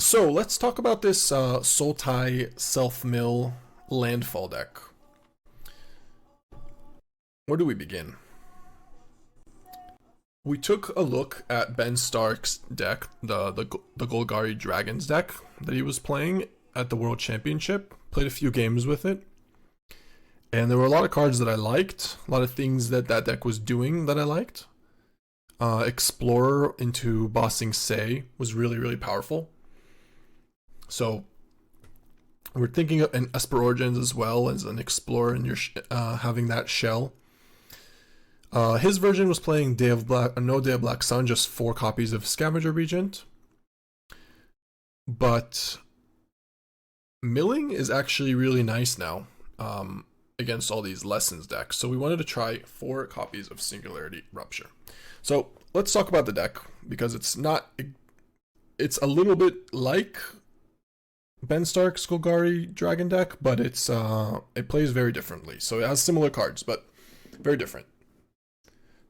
So let's talk about this Sultai Selfmill landfall deck. Where do we begin? We took a look at Ben Stark's deck, the Golgari Dragons deck that he was playing at the World Championship. Played a few games with it. And there were a lot of cards that I liked, a lot of things that that deck was doing that I liked. Explorer into Bossing Say was really, really powerful. So we're thinking of an Esper Origins as well as an Explorer, and you're having that shell. His version was playing Day of Black, no Day of Black Sun, just 4 copies of Scavenger Regent. But milling is actually really nice now against all these Lessons decks. So we wanted to try 4 copies of Singularity Rupture. So let's talk about the deck, because it's a little bit like Ben Stark's Golgari Dragon deck, but it plays very differently. So it has similar cards, but very different.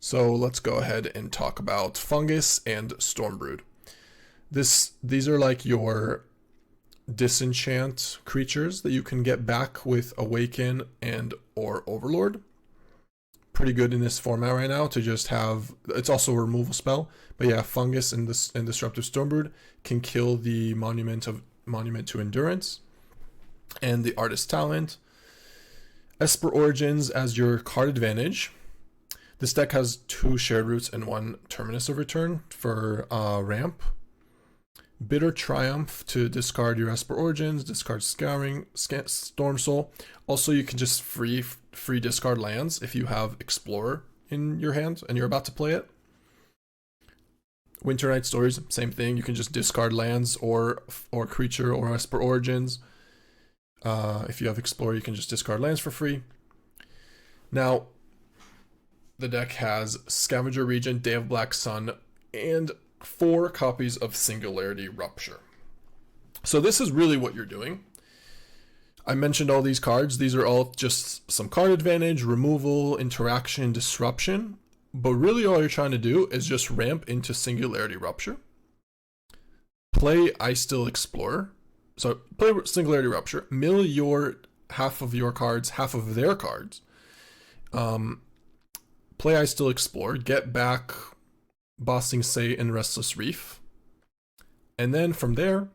So let's go ahead and talk about Fungus and Stormbrood. These are like your disenchant creatures that you can get back with Awaken and or Overlord. Pretty good in this format right now to just have. It's also a removal spell, but yeah, Fungus and Disruptive Stormbrood can kill the Monument to Endurance and the Artist Talent. Esper Origins as your card advantage. This deck has 2 Shared Roots and 1 Terminus of Return for ramp. Bitter Triumph to discard your Esper Origins, discard Scouring Stormsoul. Also, you can just free discard lands if you have Explorer in your hand and you're about to play it. Winternight Stories, same thing. You can just discard lands or creature or Esper Origins. If you have Explorer, you can just discard lands for free. Now, the deck has Scavenger Regent, Day of Black Sun, and 4 copies of Singularity Rupture. So this is really what you're doing. I mentioned all these cards. These are all just some card advantage, removal, interaction, disruption. But really all you're trying to do is just ramp into Singularity Rupture. Play Icetill Explorer. So play Singularity Rupture. Mill your half of your cards, half of their cards. Play Icetill Explorer. Get back Bossing Say and Restless Reef. And then from there,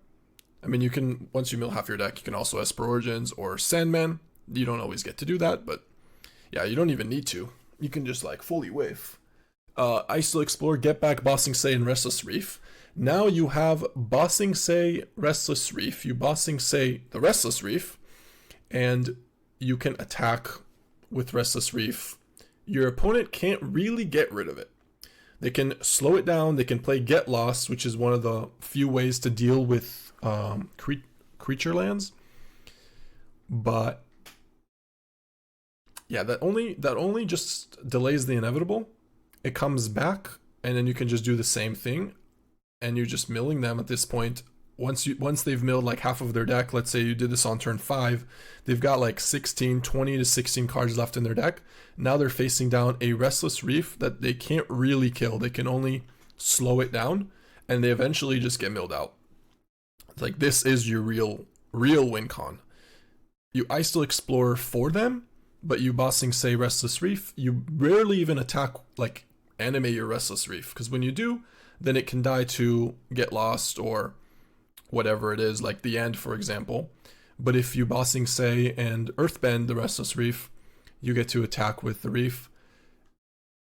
I mean, you can, once you mill half your deck, you can also Esper Origins or Sandman. You don't always get to do that, but yeah, you don't even need to. You can just like fully whiff. Icetill Explorer, get back Bossing Say and Restless Reef. Now you have Bossing Say, Restless Reef. You Bossing Say the Restless Reef, and you can attack with Restless Reef. Your opponent can't really get rid of it. They can slow it down. They can play Get Lost, which is one of the few ways to deal with creature lands. But yeah, that only just delays the inevitable. It comes back, and then you can just do the same thing, and you're just milling them at this point. Once they've milled like half of their deck, let's say you did this on turn 5, they've got like 20 to 16 cards left in their deck. Now they're facing down a Restless Reef that they can't really kill. They can only slow it down, and they eventually just get milled out. It's like, this is your real win con. You Icetill Explorer for them, but you Bossing Say Restless Reef. You rarely even attack, like animate your Restless Reef, because when you do, then it can die to Get Lost or whatever it is, like the End, for example. But if you Bossing Say and Earthbend the Restless Reef, you get to attack with the Reef.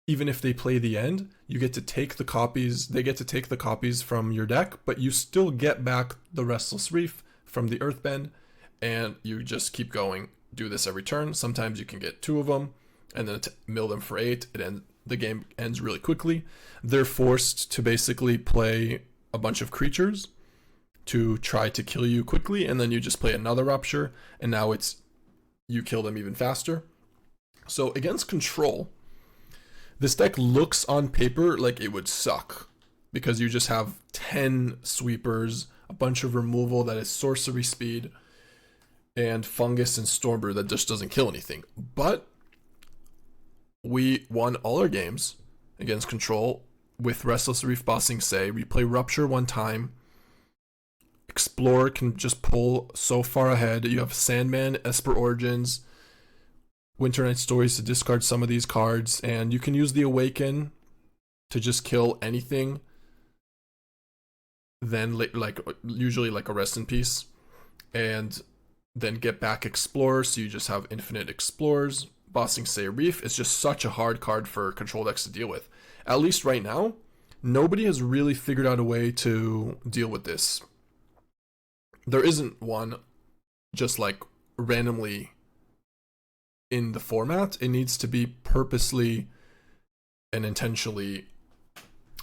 Even if they play the End, you get to take the copies, they get to take the copies from your deck, but you still get back the Restless Reef from the Earthbend, and you just keep going. Do this every turn. Sometimes you can get 2 of them, and then mill them for 8. The game ends really quickly. They're forced to basically play a bunch of creatures to try to kill you quickly, and then you just play another Rupture, and now you kill them even faster. So against control, this deck looks on paper like it would suck, because you just have 10 sweepers, a bunch of removal that is sorcery speed, and Fungus and Stormbrood that just doesn't kill anything. But we won all our games against control with Restless Reef Bossing Say. We play Rupture one time, Explorer can just pull so far ahead. You have Sandman, Esper Origins, Winternight Stories to discard some of these cards, and you can use the Awaken to just kill anything. Then, like usually like a Rest in Peace, and then get back Explorer, so you just have infinite Explorers. Bossing Say Reef is just such a hard card for control decks to deal with. At least right now, nobody has really figured out a way to deal with this. There isn't one just like randomly in the format. It needs to be purposely and intentionally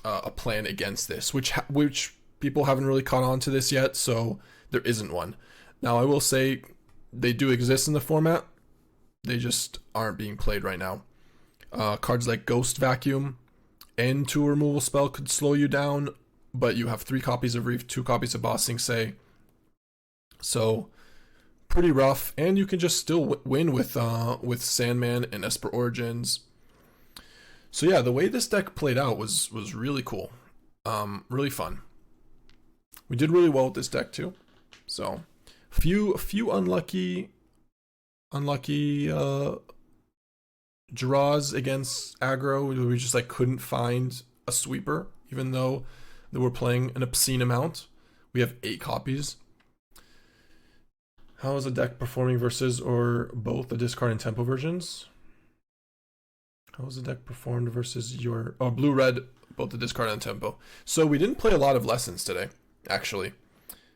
a plan against this, which people haven't really caught on to this yet, so there isn't one. Now, I will say they do exist in the format. They just aren't being played right now. Cards like Ghost Vacuum and 2 removal spell could slow you down, but you have 3 copies of Reef, 2 copies of Bossing Say. So, pretty rough, and you can just still win with Sandman and Esper Origins. So yeah, the way this deck played out was really cool. Really fun. We did really well with this deck too. So, a few unlucky draws against aggro. We just like couldn't find a sweeper, even though they were playing an obscene amount. We have 8 copies. How is the deck performing versus or both the discard and tempo versions? How was the deck performed versus your blue-red, both the discard and tempo? So we didn't play a lot of lessons today, actually,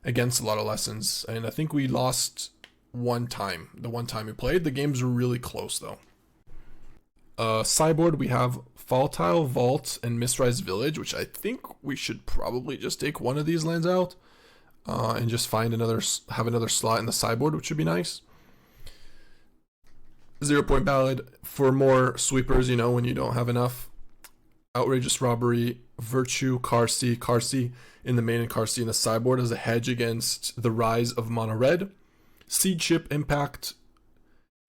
against a lot of lessons, and I think we lost one time. The one time we played, the games were really close though. Sideboard, we have Volatile Fault and Mistrise Village, which I think we should probably just take one of these lands out. And just have another slot in the sideboard, which would be nice. 0-point Ballad for more sweepers, when you don't have enough. Outrageous Robbery, Virtue, Qarsi in the main and Qarsi in the sideboard as a hedge against the rise of mono red. Seedship Impact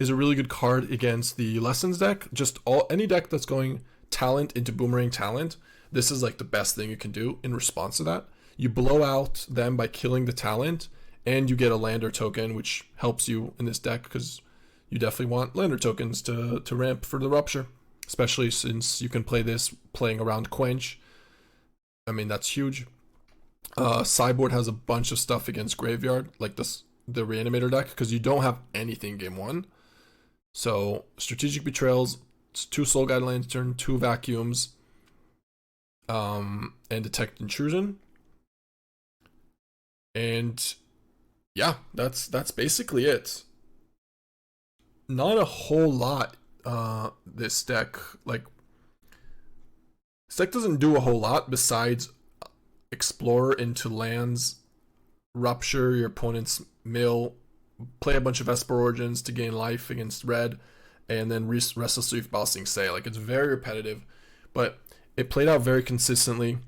is a really good card against the Lessons deck. Just any deck that's going talent into Boomerang Talent, this is like the best thing you can do in response to that. You blow out them by killing the talent, and you get a lander token, which helps you in this deck because you definitely want lander tokens to ramp for the Rupture, especially since you can play this playing around Quench. I mean, that's huge. Sideboard has a bunch of stuff against Graveyard, like the Reanimator deck, because you don't have anything game 1. So, Strategic Betrayals, 2 Soul Guide Lantern, 2 Vacuums, and Detect Intrusion. And yeah, that's basically it. Not a whole lot. This deck doesn't do a whole lot besides Explorer into lands, Rupture your opponent's mill, play a bunch of Esper Origins to gain life against red, and then Restless Reef Bossing Say. Like, it's very repetitive, but it played out very consistently.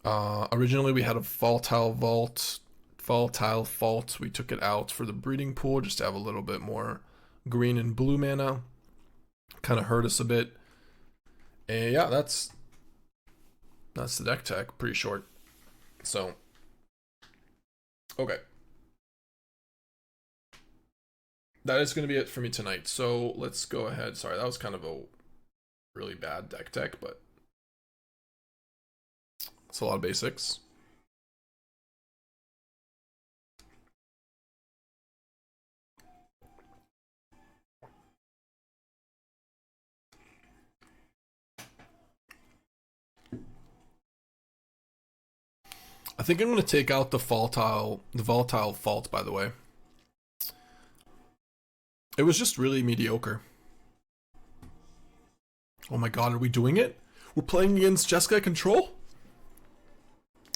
Originally we had a Volatile Fault. We took it out for the breeding pool just to have a little bit more green and blue mana. Kind of hurt us a bit. And yeah, that's the deck tech. Pretty short. So, okay. That is going to be it for me tonight. So let's go ahead. Sorry, that was kind of a really bad deck tech, but it's a lot of basics. I think I'm going to take out the Volatile Fault, by the way. It was just really mediocre. Oh my god, are we doing it? We're playing against Jeskai Control?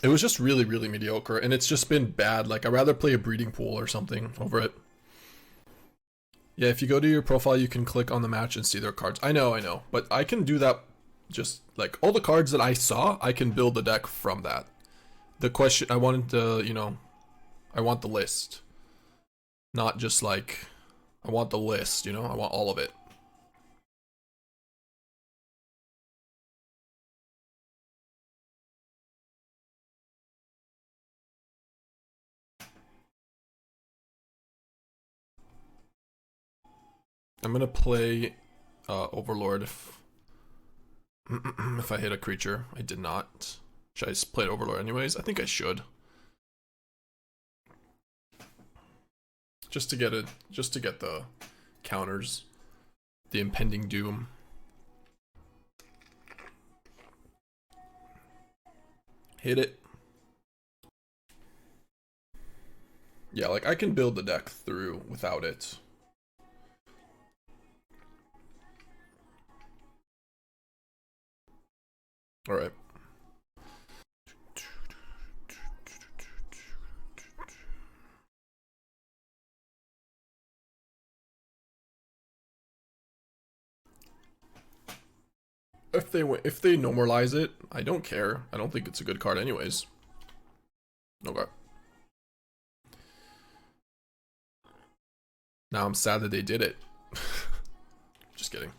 It was just really, really mediocre, and it's just been bad. Like, I'd rather play a breeding pool or something over it. Yeah, if you go to your profile, you can click on the match and see their cards. I know, but I can do that just, like, all the cards that I saw, I can build the deck from that. The question, I wanted to, I want the list. Not just, like, I want the list, I want all of it. I'm gonna play Overlord if if I hit a creature. I did not. Should I just play Overlord anyways? I think I should. Just to get the counters, the impending doom. Hit it. Yeah, like I can build the deck through without it. All right. If they normalize it, I don't care. I don't think it's a good card anyways. Okay. Now I'm sad that they did it. Just kidding.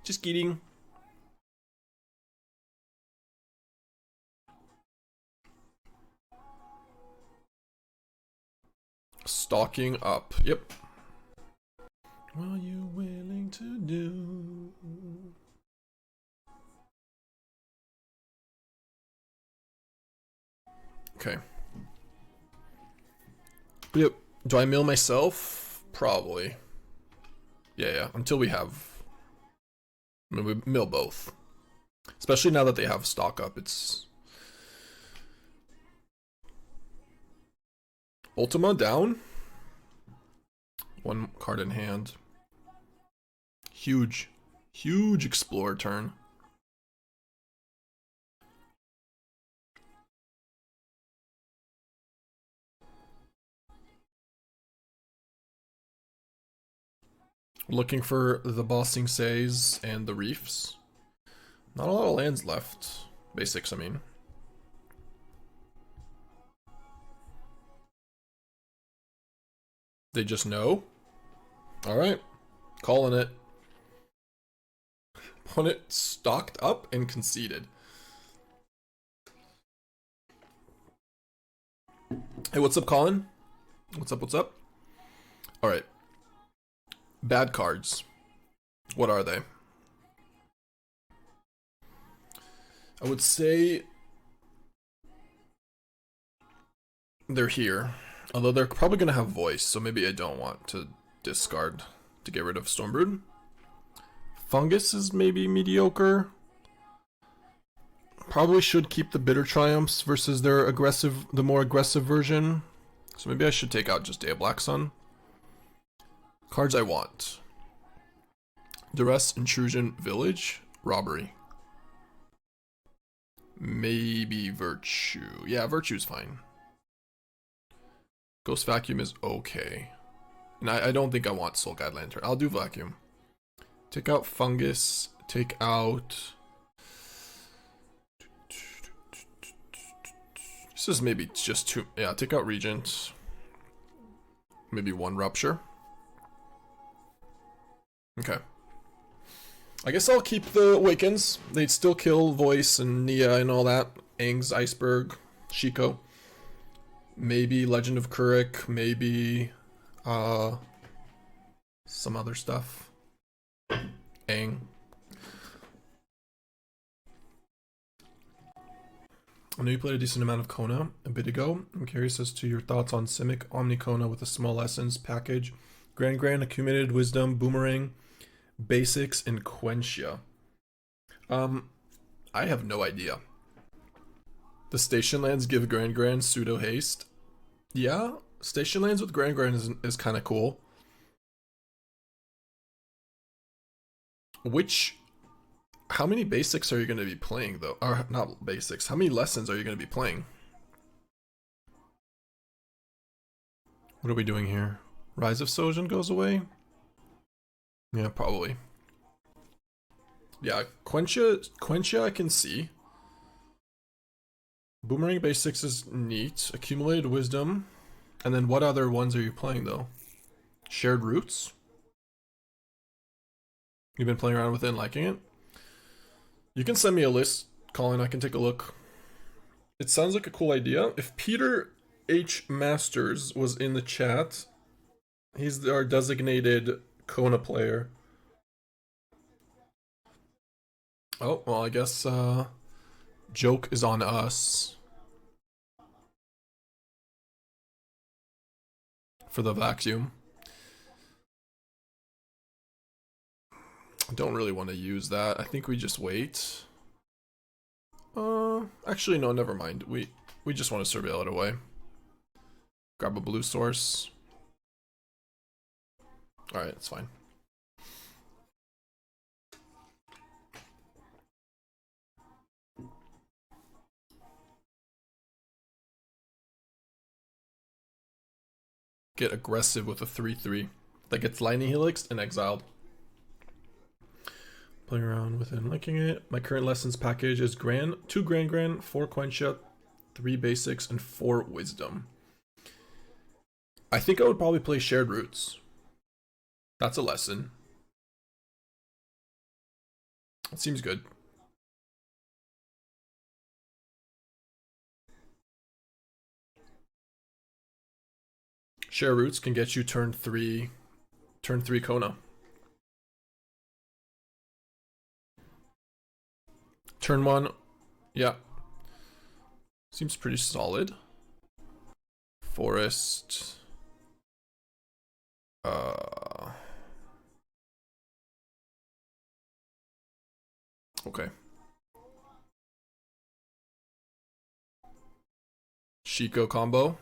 Just kidding. Stalking up. Yep. What are you willing to do? Okay. Yep. Do I mill myself? Probably. Yeah. Until we have... I mean, we mill both. Especially now that they have stock up, it's... Ultima down. One card in hand. Huge Explorer turn. Looking for the Bossing Says and the Reefs. Not a lot of lands left. Basics, I mean. They just know? Alright. Calling it. Opponent stocked up and conceded. Hey, what's up, Colin? What's up? Alright. Bad cards. What are they? I would say they're here. Although they're probably going to have voice, so maybe I don't want to discard to get rid of Stormbrood. Fungus is maybe mediocre. Probably should keep the Bitter Triumphs versus their the more aggressive version. So maybe I should take out just Day of Black Sun. Cards I want. Duress, Intrusion, Village, Robbery. Maybe Virtue. Yeah, Virtue's fine. Ghost Vacuum is okay. And I don't think I want Soul Guide Lantern. I'll do Vacuum. Take out Fungus. Take out... This is maybe just two... Yeah, take out Regent. Maybe one Rupture. Okay. I guess I'll keep the Awakens. They'd still kill Voice and Nia and all that. Aang's, Iceberg, Shiko. Maybe Legend of Kurik. Maybe some other stuff. Aang. I know you played a decent amount of Kona a bit ago. I'm curious as to your thoughts on Simic, Omni Kona with a small essence package, Grand, Accumulated Wisdom, Boomerang, Basics, and Quentia. I have no idea. The station lands give Grand pseudo haste. Yeah, station lands with Grand is kind of cool. How many basics are you going to be playing though? Or not basics, how many lessons are you going to be playing? What are we doing here? Rise of Sozin goes away? Yeah, probably. Yeah, Quentia I can see. Boomerang Basics is neat. Accumulated Wisdom. And then what other ones are you playing though? Shared Roots? You've been playing around with it and liking it? You can send me a list, Colin, I can take a look. It sounds like a cool idea. If Peter H. Masters was in the chat, he's our designated Kona player. Oh, well, I guess joke is on us for the vacuum. I don't really want to use that. I think we just wait. Actually, no, never mind. We just want to surveil it away. Grab a blue source. Alright, it's fine. Get aggressive with a 3/3 that gets Lightning Helix and exiled. Playing around with it and liking it. My current lessons package is Grand, 2 Grand, 4 Quenchia, 3 Basics, and 4 Wisdom. I think I would probably play Shared Roots. That's a lesson. It seems good. Share Roots can get you turn 3 Kona. Turn 1, yeah. Seems pretty solid. Forest. Okay. Shiko combo.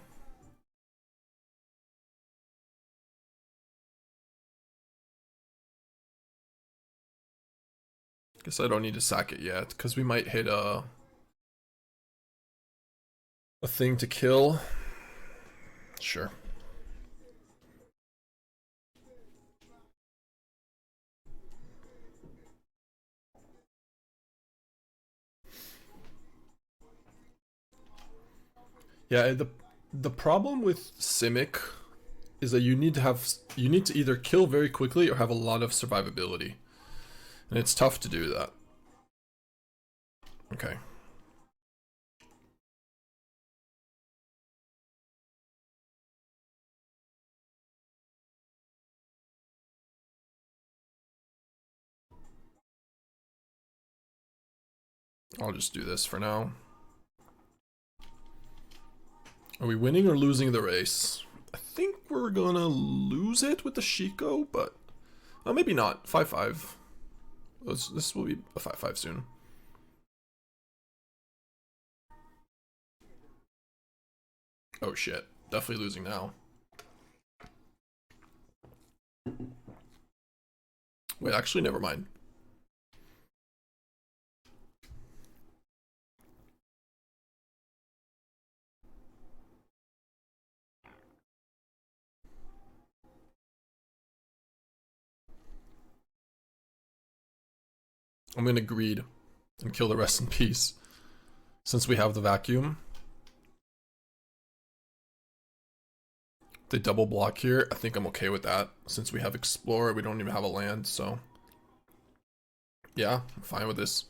Guess I don't need to sack it yet, because we might hit a thing to kill. Sure. Yeah, the problem with Simic is that you need to either kill very quickly or have a lot of survivability. And it's tough to do that. Okay. I'll just do this for now. Are we winning or losing the race? I think we're gonna lose it with the Shiko, but maybe not. 5-5. This will be a 5-5 soon. Oh shit. Definitely losing now. Wait, actually, never mind. I'm gonna greed and kill the rest in peace. Since we have the vacuum. They double block here. I think I'm okay with that. Since we have Explorer, we don't even have a land, so. Yeah, I'm fine with this.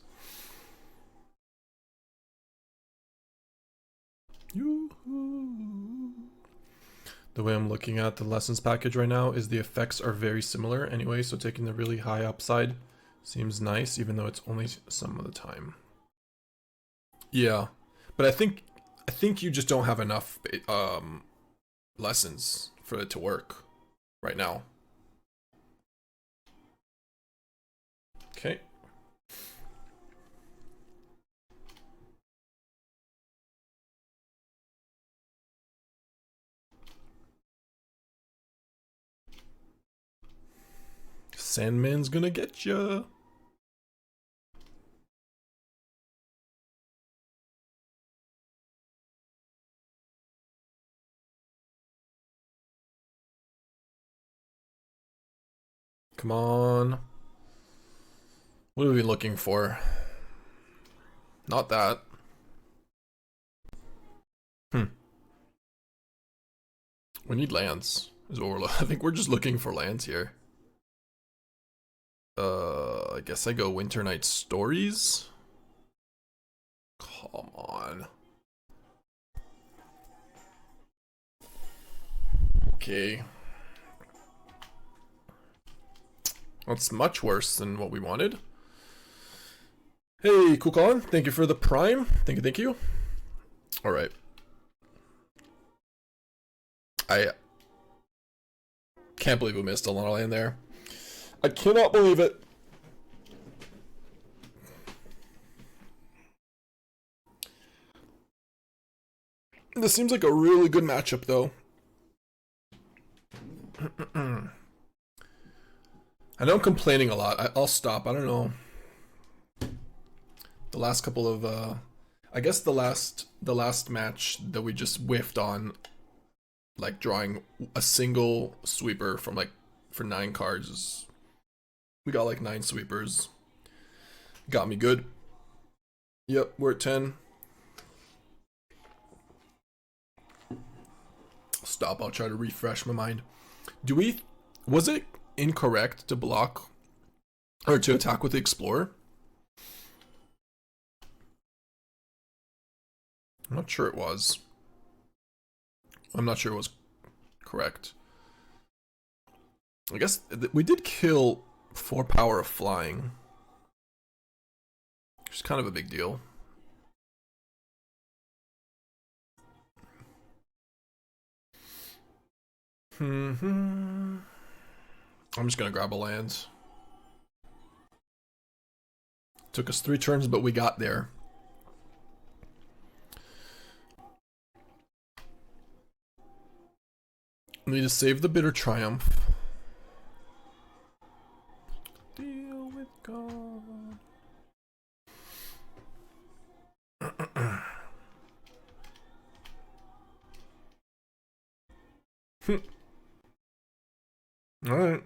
Yoo-hoo. The way I'm looking at the lessons package right now is the effects are very similar anyway, so taking the really high upside seems nice, even though it's only some of the time. Yeah, but I think you just don't have enough lessons for it to work right now. Okay. Sandman's gonna get ya. Come on. What are we looking for? Not that. We need lands. Is Overlord. I think we're just looking for lands here. I guess I go Winternight Stories. Come on. Okay. That's much worse than what we wanted. Hey, Cool Colin, thank you for the prime. Thank you. Alright. I can't believe we missed a lot of land there. I cannot believe it. This seems like a really good matchup, though. I know I'm complaining a lot. I'll stop. I don't know. The last couple of, I guess the last match that we just whiffed on, like drawing a single sweeper from like for 9 cards. We got like 9 sweepers. Got me good. Yep, we're at 10. Stop, I'll try to refresh my mind. Was it incorrect to block or to attack with the Explorer? I'm not sure it was. I'm not sure it was correct. I guess we did kill 4 power of flying, which is kind of a big deal. I'm just gonna grab a land. Took us 3 turns, but we got there. We need to save the Bitter Triumph. Deal with God. Alright.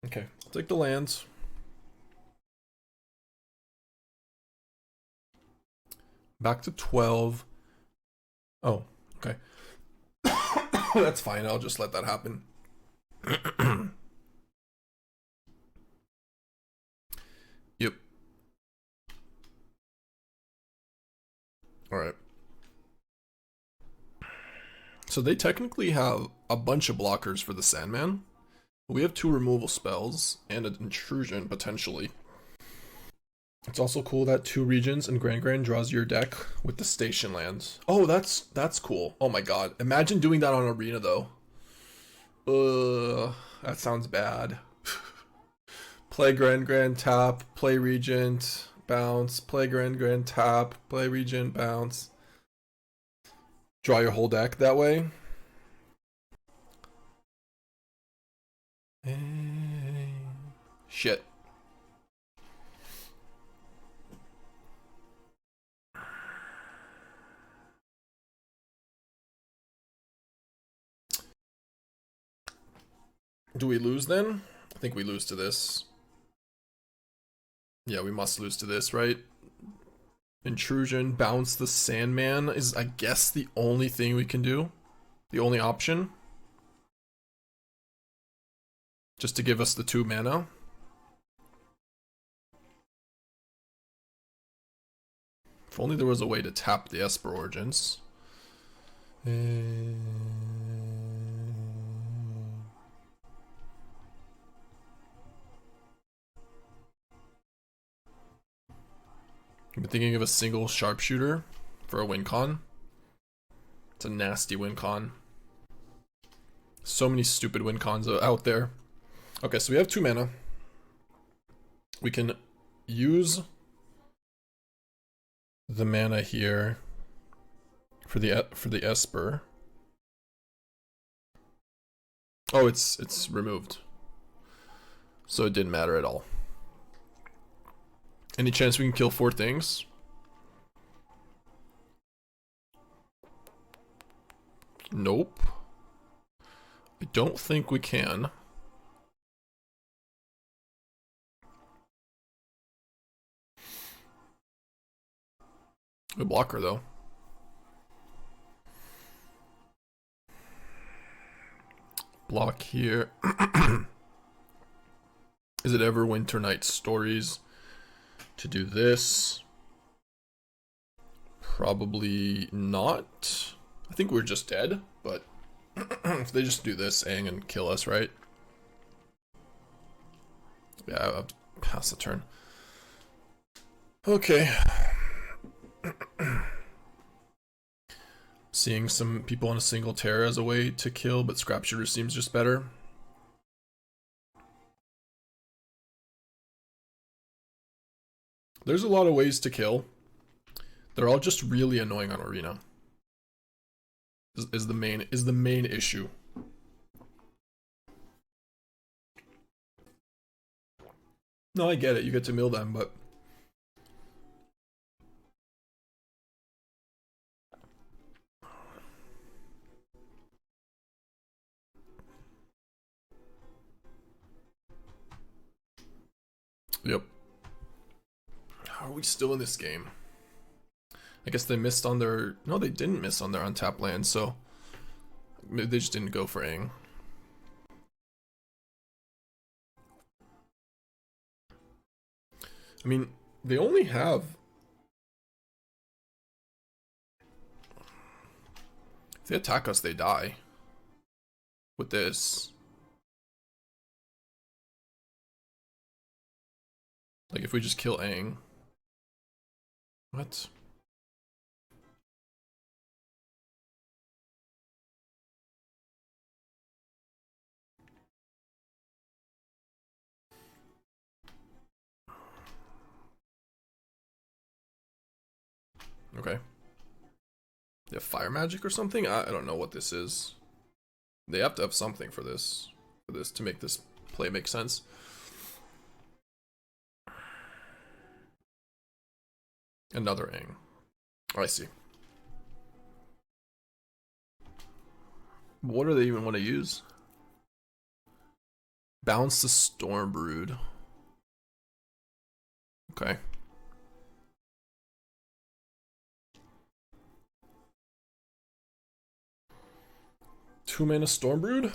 Okay, I'll take the lands. Back to 12. Oh, okay. That's fine, I'll just let that happen. Yep. Alright. So they technically have a bunch of blockers for the Sandman. We have 2 removal spells and an intrusion, potentially. It's also cool that 2 regions and Grand draws your deck with the station lands. Oh, that's cool. Oh my god. Imagine doing that on Arena, though. That sounds bad. Play Grand, tap, play Regent, bounce, play Grand, tap, play Regent, bounce. Draw your whole deck that way. Shit. Do we lose then? I think we lose to this. Yeah, we must lose to this, right? Intrusion, bounce the Sandman is, I guess, the only thing we can do. The only option. Just to give us the 2 mana. If only there was a way to tap the Esper Origins. I've been thinking of a single sharpshooter for a win con. It's a nasty win con. So many stupid win cons out there. Okay, so we have 2 mana. We can use the mana here for the Esper. Oh, it's removed. So it didn't matter at all. Any chance we can kill 4 things? Nope. I don't think we can. We block her though. block here. Is it ever Winternight Stories to do this? Probably not. I think we're just dead, but if they just do this, Aang, and kill us, right? Yeah, I'll have to pass the turn. Okay. Seeing some people on a single Terra as a way to kill, but Scrap Shooter seems just better. There's a lot of ways to kill. They're all just really annoying on Arena. Is the main issue. No, I get it. You get to mill them, but yep. How are we still in this game? I guess they missed on their... No, they didn't miss on their untapped land, so... Maybe they just didn't go for Aang. I mean, they only have... If they attack us, they die. With this. Like, if we just kill Aang. What? Okay. They have fire magic or something? I don't know what this is. They have to have something for this. To make this play make sense. Another Aang. Oh, I see. What do they even want to use? Bounce the Stormbrood. Okay. Two mana Stormbrood?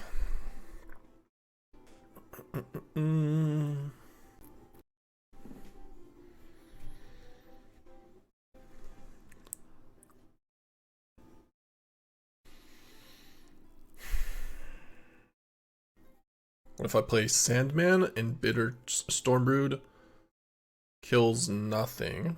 What if I play Sandman and Bitter Stormbrood? Kills nothing.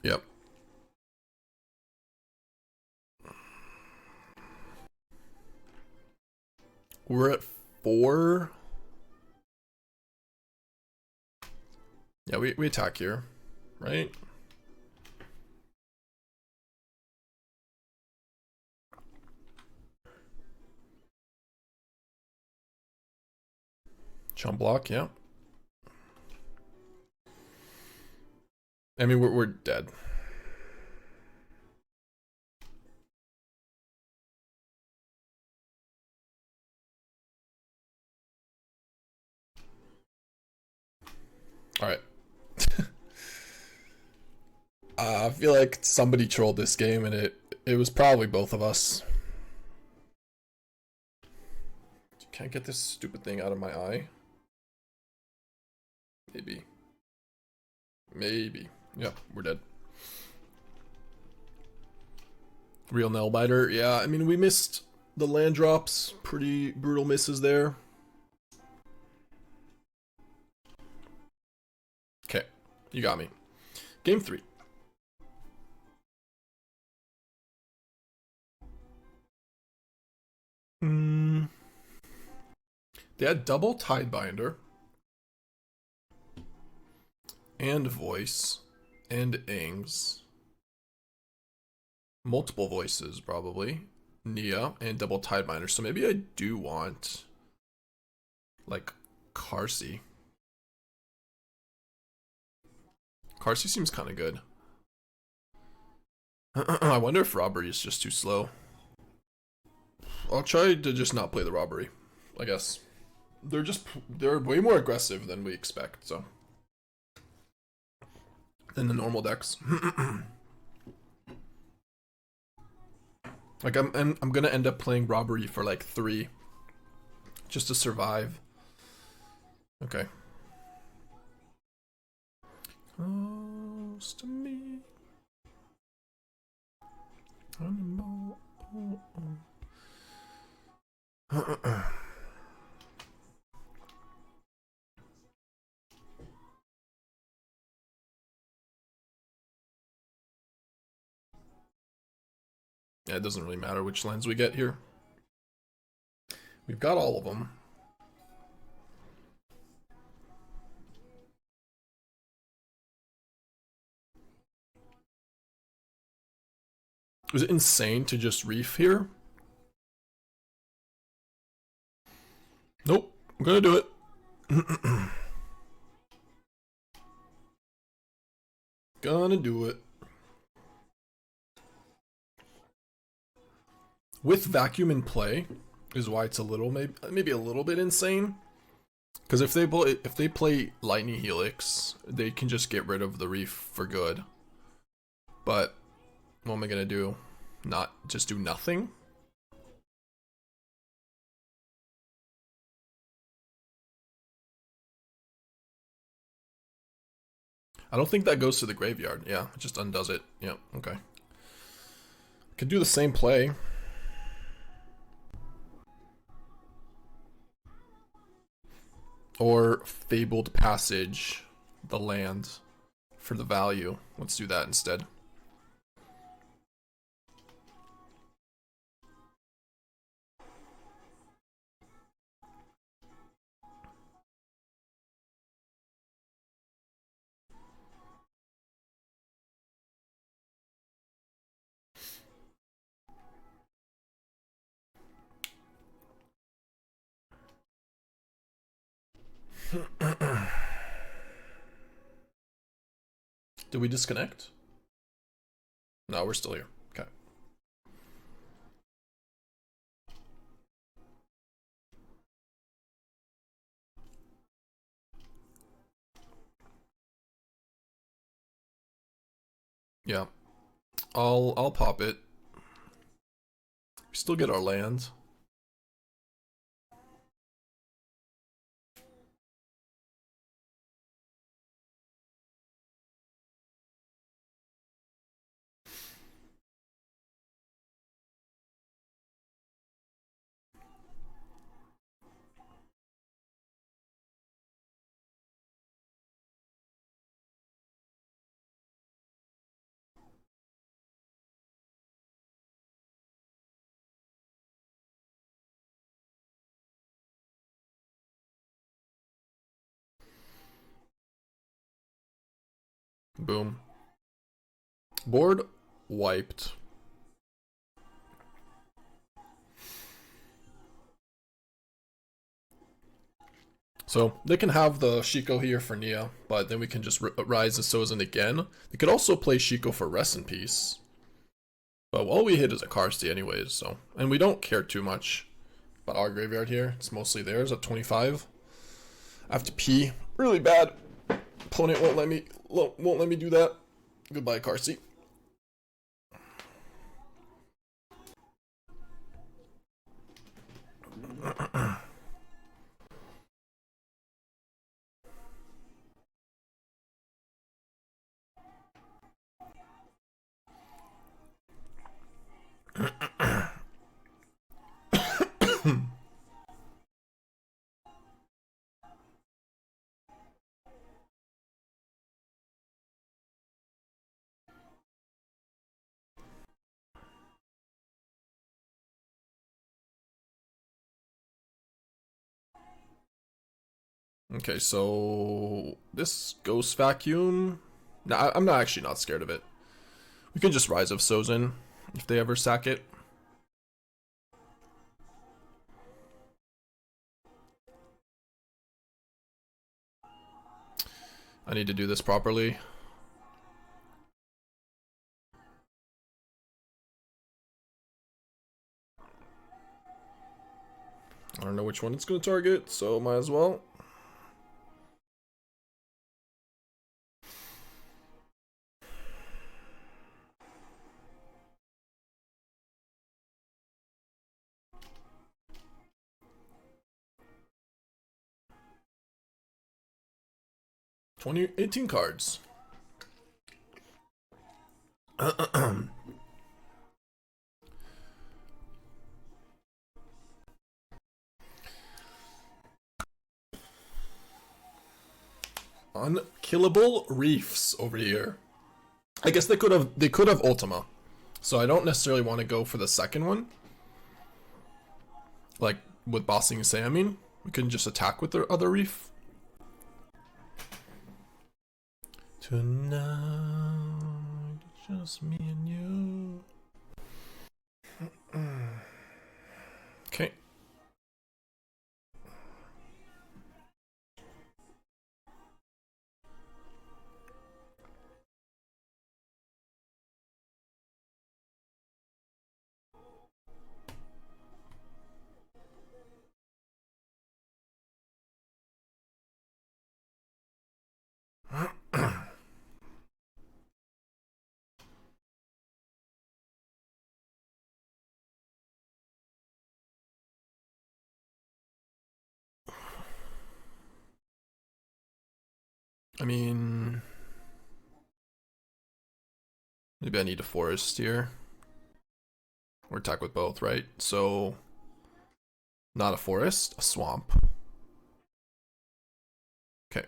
Yep. We're at 4. Yeah, we attack here, right? Chump block, yeah. I mean, we're dead. All right. I feel like somebody trolled this game, and it was probably both of us. Can't get this stupid thing out of my eye. Maybe. Maybe. Yep, we're dead. Real Nailbiter. Yeah, I mean, we missed the land drops. Pretty brutal misses there. Okay, you got me. Game 3. They had double Tidebinder. And Voice. And Aang's. Multiple Voices, probably. Nia and double Tidebinder. So maybe I do want... like, Qarsi. Qarsi seems kind of good. I wonder if Robbery is just too slow. I'll try to just not play the robbery, I guess. They're way more aggressive than we expect, so. Than the normal decks. Like I'm gonna end up playing robbery for like 3. Just to survive. Okay. Close to me. Yeah, it doesn't really matter which lands we get here. We've got all of them. Was it insane to just reef here? Nope, I'm gonna do it. Gonna do it. With vacuum in play is why it's a little maybe a little bit insane. Because if they play Lightning Helix, they can just get rid of the reef for good. But what am I gonna do? Not just do nothing? I don't think that goes to the graveyard. Yeah, it just undoes it. Yeah, okay. Could do the same play. Or Fabled Passage, the land, for the value. Let's do that instead. Did we disconnect? No, we're still here. Okay. Yeah. I'll pop it. We still get our land. Boom. Board wiped. So they can have the Shiko here for Nia, but then we can just Rise of Sozin again. They could also play Shiko for Rest in Peace. But all we hit is a Qarsi anyways, so. And we don't care too much about our graveyard here. It's mostly theirs at 25. I have to pee really bad. Opponent won't let me do that. Goodbye, Qarsi. Okay, so this Ghost Vacuum. Nah, I'm not actually not scared of it. We can just Rise of Sozin if they ever sack it. I need to do this properly. I don't know which one it's going to target, so might as well. $20, 18 cards. Unkillable Reefs over here. I guess they could have Ultima. So I don't necessarily want to go for the second one. Like with Bossing Say, I mean, we can just attack with their other reef. Tonight, just me and you. Okay. I mean, maybe I need a forest here. Or attack with both, right? So, not a forest, a swamp. Okay.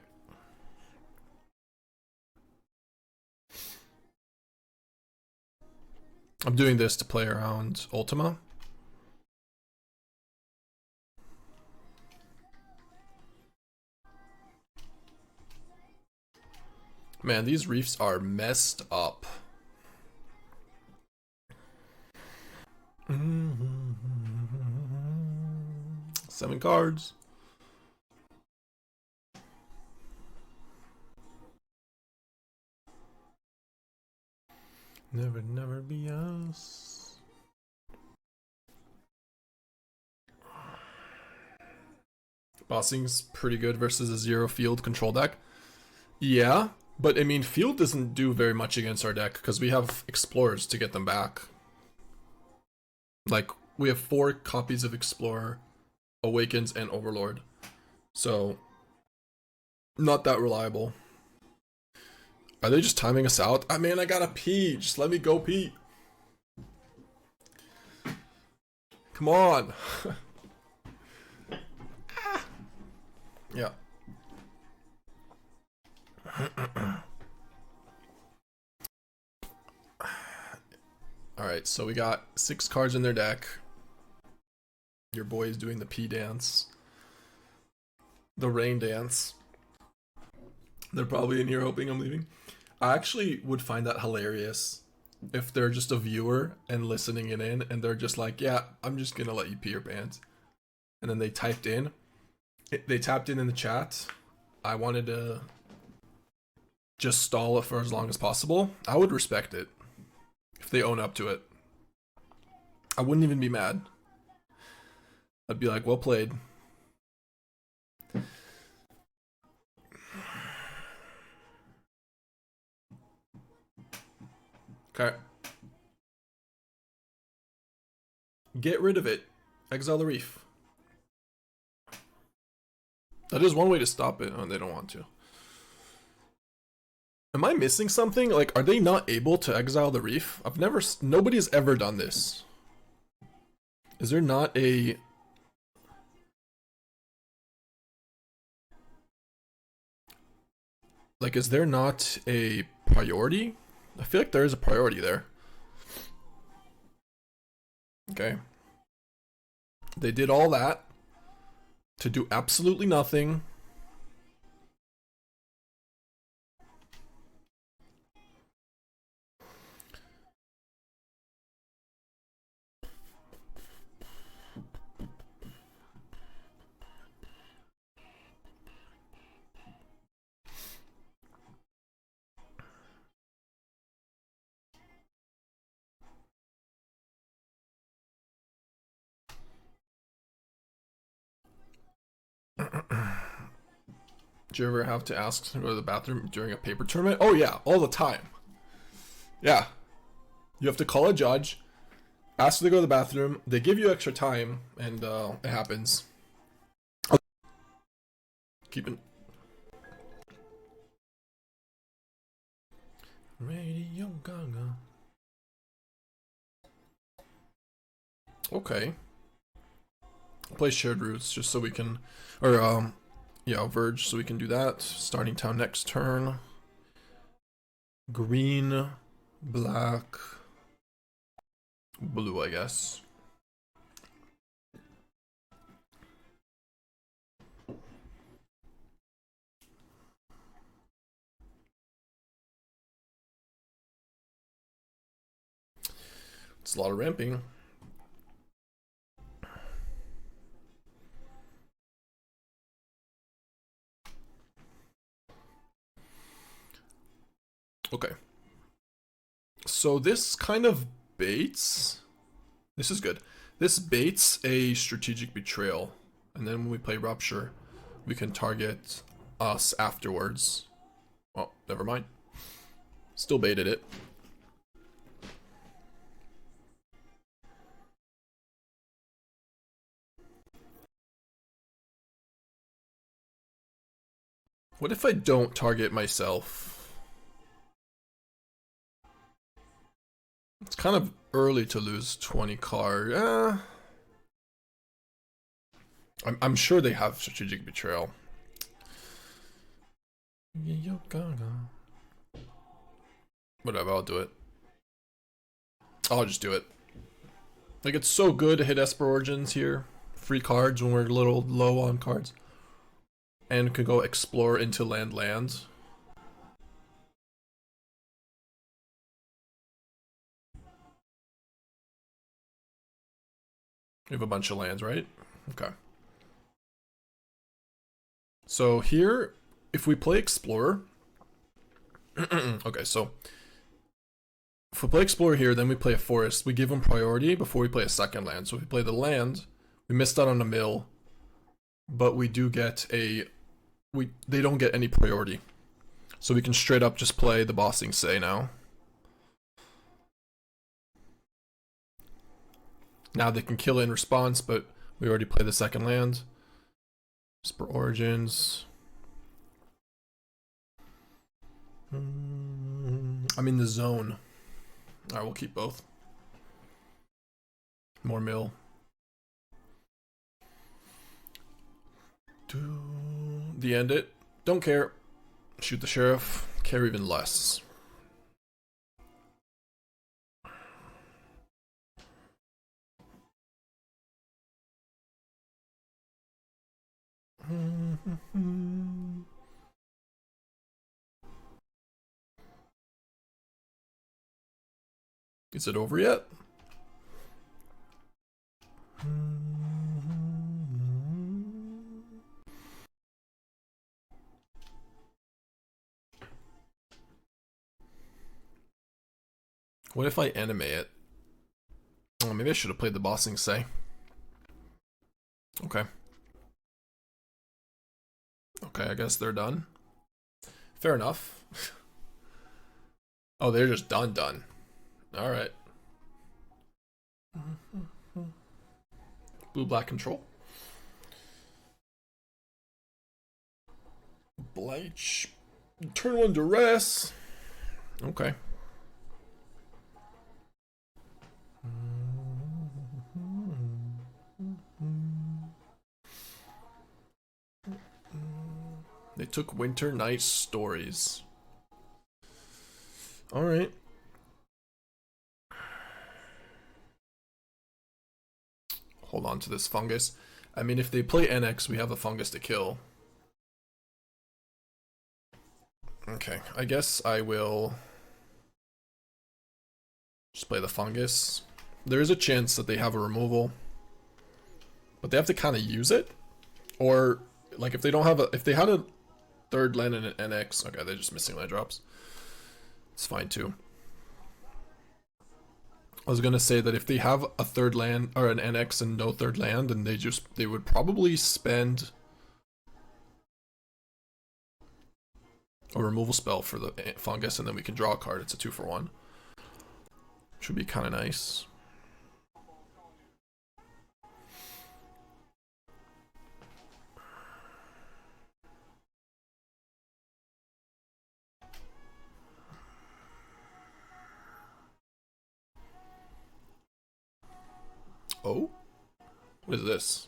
I'm doing this to play around Ultima. Man, these reefs are messed up. Seven cards. Never, never be us. Bossing's pretty good versus a zero field control deck. Yeah, but I mean, field doesn't do very much against our deck because we have explorers to get them back. Like, we have 4 copies of Explorer, Awakens, and Overlord. So, not that reliable. Are they just timing us out? I mean, I gotta pee. Just let me go pee. Come on. Yeah. Alright, so we got 6 cards in their deck. Your boy is doing the pee dance. The rain dance. They're probably in here hoping I'm leaving. I actually would find that hilarious if they're just a viewer and listening it in and they're just like, yeah, I'm just gonna let you pee your pants. And then they typed in, they tapped in the chat, I wanted to just stall it for as long as possible. I would respect it if they own up to it. I wouldn't even be mad. I'd be like, well played. Okay. Get rid of it. Exile the reef. That is one way to stop it. Oh, they don't want to. Am I missing something? Like, are they not able to exile the reef? Nobody's ever done this. Is there not a... Like, is there not a priority? I feel like there is a priority there. Okay. They did all that to do absolutely nothing. Do you ever have to ask to go to the bathroom during a paper tournament? Oh yeah, all the time. Yeah. You have to call a judge, ask them to go to the bathroom, they give you extra time, and it happens. Keep it. Radio Gaga. Okay. Play shared routes just so we can, or yeah, Verge, so we can do that. Starting town next turn. Green, black, blue, I guess. It's a lot of ramping. Okay. So this kind of baits. This is good. This baits a Strategic Betrayal. And then when we play Rupture, we can target us afterwards. Oh, never mind. Still baited it. What if I don't target myself? It's kind of early to lose 20 card. I'm sure they have Strategic Betrayal. Whatever, I'll do it. I'll just do it. Like, it's so good to hit Esper Origins here. Free cards when we're a little low on cards. And could go explore into land. We have a bunch of lands, right? Okay. So here, if we play Explorer... okay, so... if we play Explorer here, then we play a Forest. We give them priority before we play a second land. So if we play the land, we missed out on a mill. But we do get a... they don't get any priority. So we can straight up just play the Bossing Say now. Now they can kill it in response, but we already played the second land. Esper Origins. I'm in the zone. Alright, we'll keep both. More mill. The end it. Don't care. Shoot the sheriff. Care even less. Is it over yet? What if I animate it? Oh, maybe I should have played the Bossing Say. Okay. Okay, I guess they're done. Fair enough. Oh, they're just done. Alright. Blue-black control. Bleach. Turn one Duress. Okay. They took Winternight Stories. Alright. Hold on to this fungus. I mean, if they play NX, we have a fungus to kill. Okay, I guess I will just play the fungus. There is a chance that they have a removal, but they have to kind of use it. Or, like, if they don't have a... if they had a third land and an NX... okay, they're just missing land drops. It's fine, too. I was gonna say that if they have a third land, or an NX and no third land, then they would probably spend a removal spell for the fungus, and then we can draw a card. It's a 2-for-1. Should be kind of nice. Oh? What is this?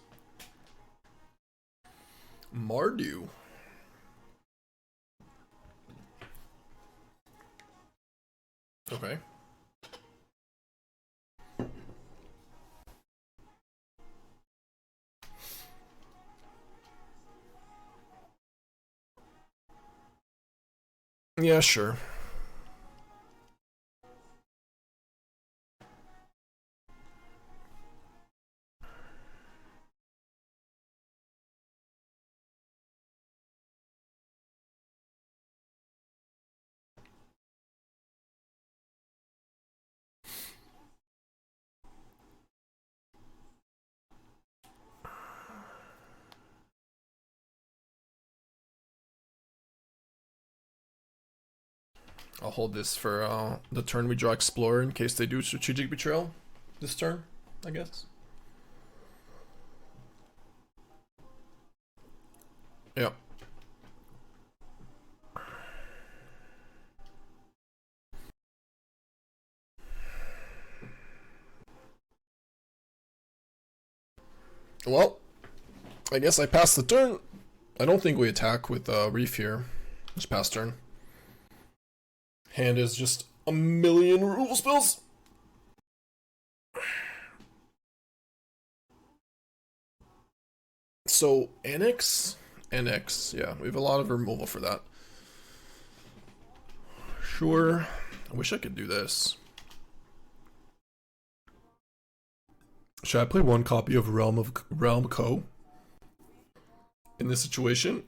Mardu. Okay. Yeah, sure. I'll hold this for the turn we draw Explorer in case they do Strategic Betrayal this turn, I guess. Yep. Well, I guess I passed the turn. I don't think we attack with Reef here. Just pass turn. Hand is just a million removal spells. So, NX? NX, yeah. We have a lot of removal for that. Sure. I wish I could do this. Should I play one copy of Realm Co? In this situation?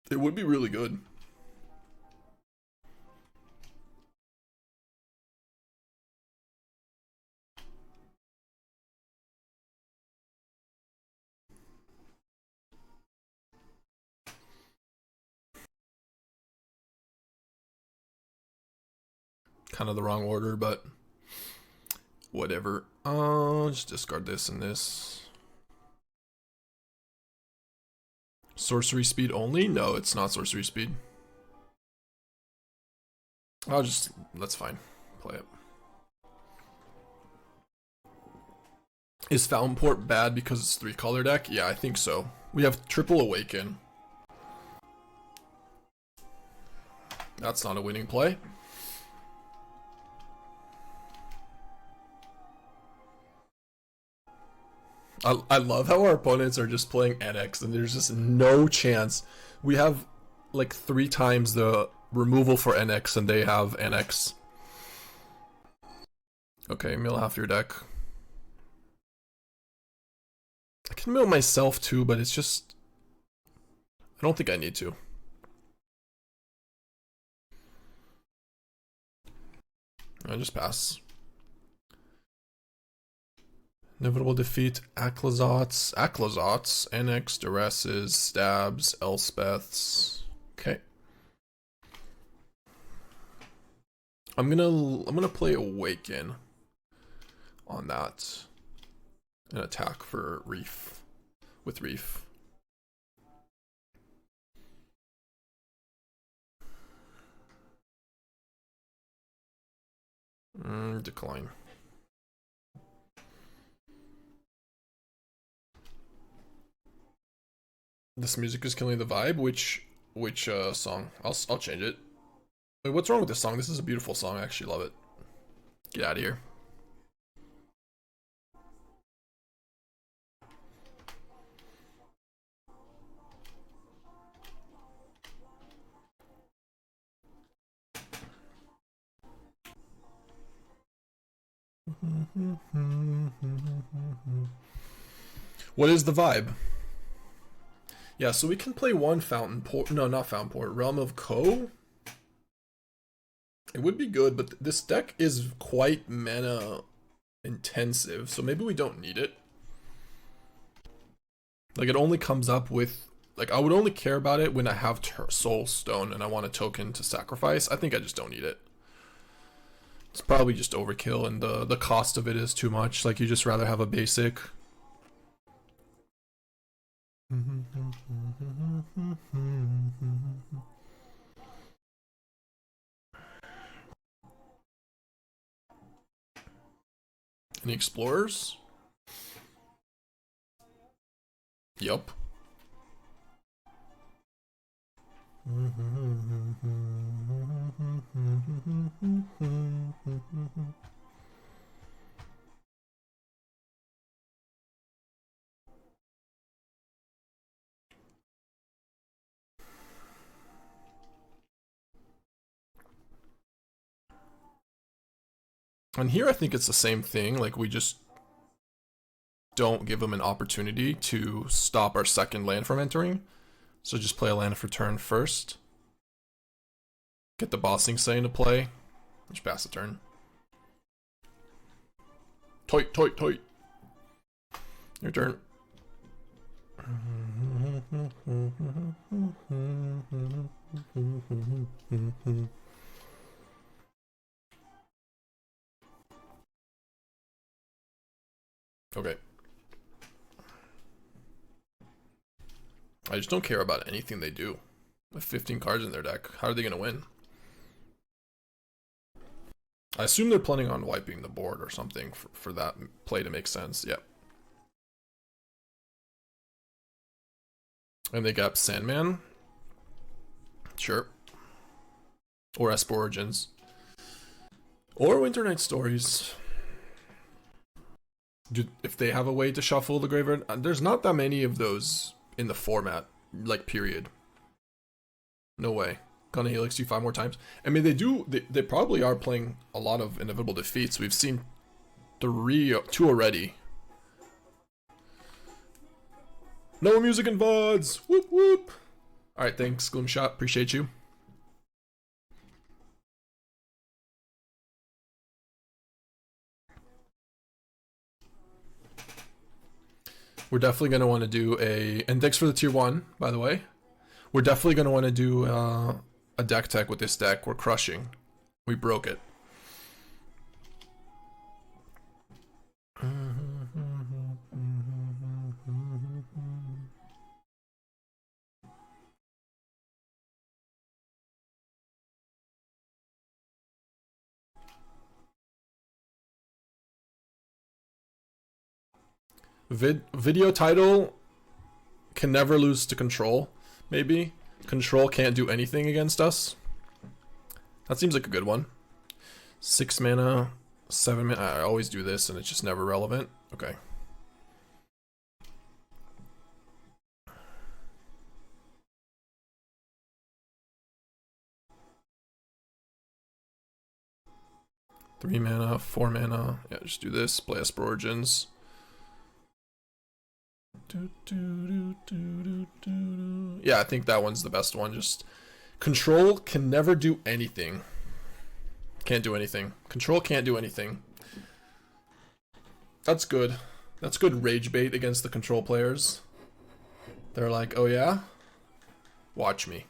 It would be really good. Kind of the wrong order, but whatever. Just discard this and this. Sorcery speed only? No, it's not sorcery speed. That's fine. Play it. Is Fountain Port bad because it's 3-color deck? Yeah, I think so. We have triple Awaken. That's not a winning play. I love how our opponents are just playing NX and there's just no chance. We have like 3 times the removal for NX and they have NX. Okay, mill half your deck. I can mill myself too, but it's just... I don't think I need to. I just pass. Inevitable defeat, Aclazots, NX, Duresses, Stabs, Elspeths. Okay. I'm gonna play Awaken on that. An attack for Reef. With Reef. Decline. This music is killing the vibe. Which song? I'll change it. Wait, what's wrong with this song? This is a beautiful song. I actually love it. Get out of here. What is the vibe? Yeah, so we can play one Fountain Port. No, not Fountain Port. Realm of Co. It would be good, but this deck is quite mana intensive, so maybe we don't need it. Like, it only comes up with like I would only care about it when I have Soul Stone and I want a token to sacrifice. I think I just don't need it. It's probably just overkill, and the cost of it is too much. Like, you just rather have a basic. Any explorers? Yup. And here I think it's the same thing, like we just don't give them an opportunity to stop our second land from entering. So just play a land of return first. Get the Bossing Say into play. Just pass the turn. Toit, toit, toit. Your turn. Okay. I just don't care about anything they do. With 15 cards in their deck, how are they going to win? I assume they're planning on wiping the board or something for that play to make sense. Yep. And they got Sandman. Sure. Or Esper Origins. Or Winternight Stories. If they have a way to shuffle the graveyard. There's not that many of those in the format. Like, period. No way. Gonna Helix you 5 more times. I mean, they probably are playing a lot of Inevitable Defeats. We've seen 2 already. No music and VODs! Whoop whoop! Alright, thanks, Gloomshot. Appreciate you. We're definitely going to want to do and thanks for the tier 1, by the way. We're definitely going to want to do a deck tech with this deck. We're crushing. We broke it. Video title, can never lose to control, maybe. Control can't do anything against us. That seems like a good one. 6 mana, 7 mana. I always do this and it's just never relevant. Okay. Three mana, 4 mana. Yeah, just do this. Play Esper Origins. Yeah, I think that one's the best one. Just control can never do anything. Can't do anything. Control can't do anything. That's good. That's good rage bait against the control players. They're like, oh yeah? Watch me.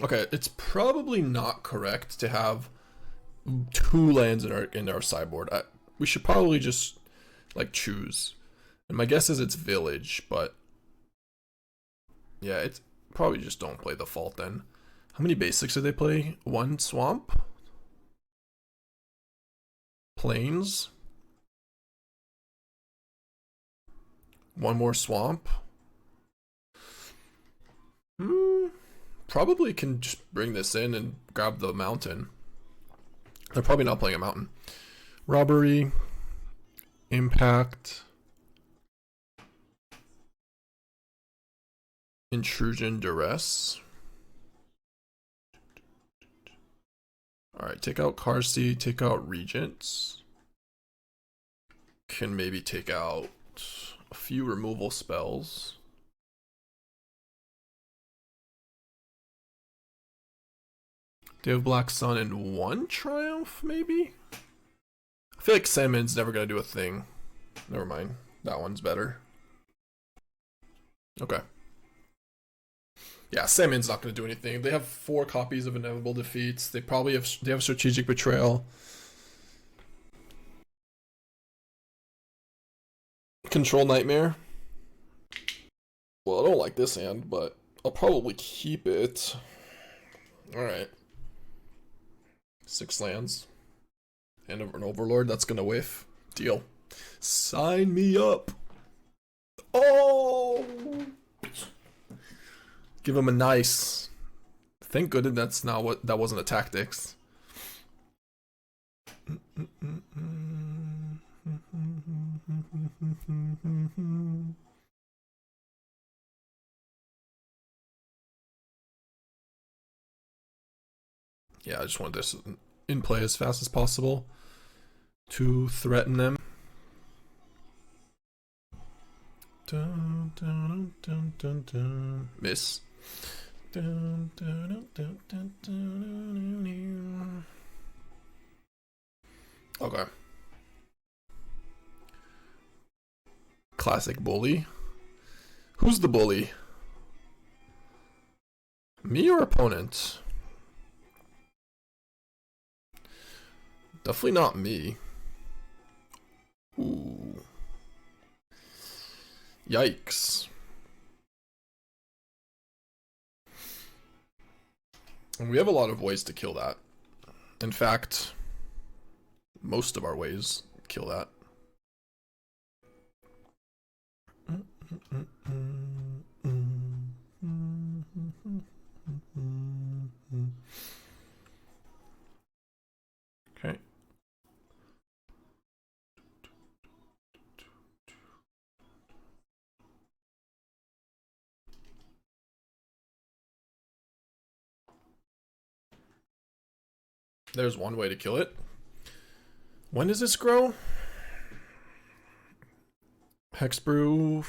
Okay, it's probably not correct to have 2 lands in our sideboard. We should probably just like choose. And my guess is it's Village, but yeah, it's probably just don't play the Fault then. How many basics did they play? 1 Swamp? Plains? 1 more Swamp? Probably can just bring this in and grab the mountain. They're probably not playing a mountain. Robbery. Impact. Intrusion, Duress. Alright, take out Qarsi, take out Regents. Can maybe take out a few removal spells. They have Black Sun and 1 Triumph, maybe? I feel like Sandman's never gonna do a thing. Never mind. That one's better. Okay. Yeah, Sandman's not gonna do anything. They have 4 copies of Inevitable Defeats. They probably have Strategic Betrayal. Control Nightmare. Well, I don't like this hand, but I'll probably keep it. Alright. 6 lands. And an Overlord, that's gonna whiff. Deal. Sign me up! Oh! Give him a nice. Thank goodness that wasn't a tactics. Yeah, I just want this in play as fast as possible to threaten them. Dun, dun, dun, dun, dun. Miss. Dun, dun, dun, dun, dun, okay. Classic bully. Who's the bully? Me or opponent? Definitely not me. Ooh. Yikes. And we have a lot of ways to kill that. In fact, most of our ways kill that. Okay. There's one way to kill it. When does this grow? Hexbrew.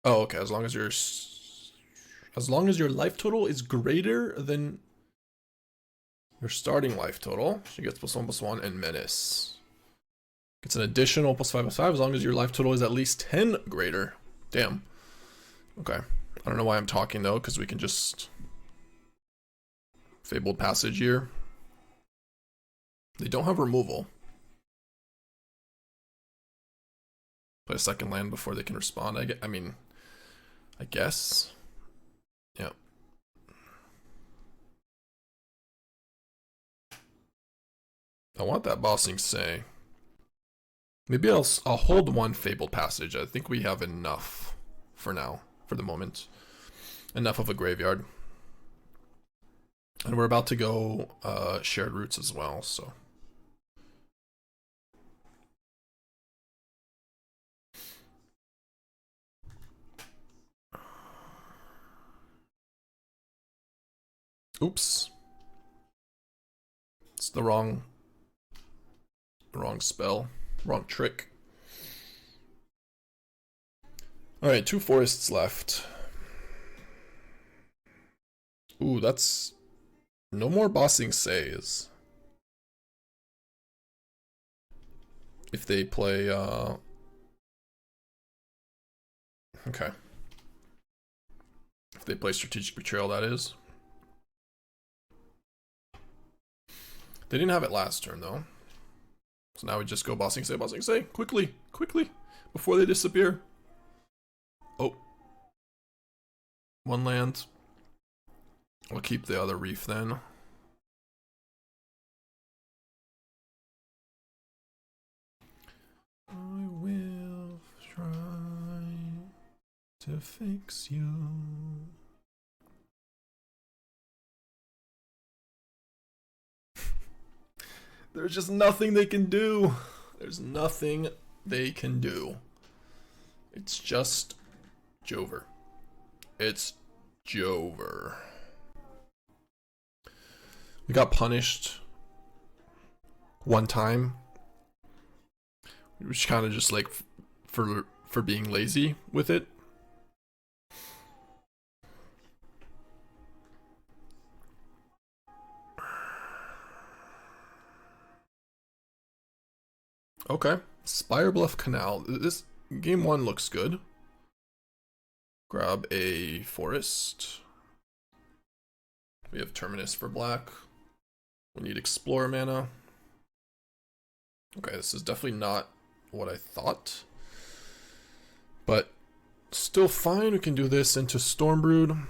Oh, okay. As long as your life total is greater than your starting life total, she gets +1/+1 and menace. Gets an additional +5/+5 as long as your life total is at least 10 greater. Damn. Okay. I don't know why I'm talking though, because we can just Fabled Passage here. They don't have removal. Play a second land before they can respond. I guess. Yeah. I want that Bossing Say. Maybe I'll hold 1 Fabled Passage. I think we have enough for now, for the moment. Enough of a graveyard. And we're about to go Shared Roots as well, so. Oops. It's the wrong spell. Wrong trick. Alright, 2 forests left. Ooh, that's... No more Bossing Says. If they play, okay. If they play Strategic Betrayal, that is. They didn't have it last turn, though. So now we just go Bossing Say, quickly, before they disappear. Oh. 1 land. I'll keep the other reef then. I will try to fix you. There's just nothing they can do. There's nothing they can do. It's just Jover. It's Jover. We got punished 1 time. Which kind of just like for being lazy with it. Okay. Spire Bluff Canal. This game 1 looks good. Grab a forest. We have Terminus for black. We need Explorer mana. Okay, this is definitely not what I thought. But still fine. We can do this into Stormbrood.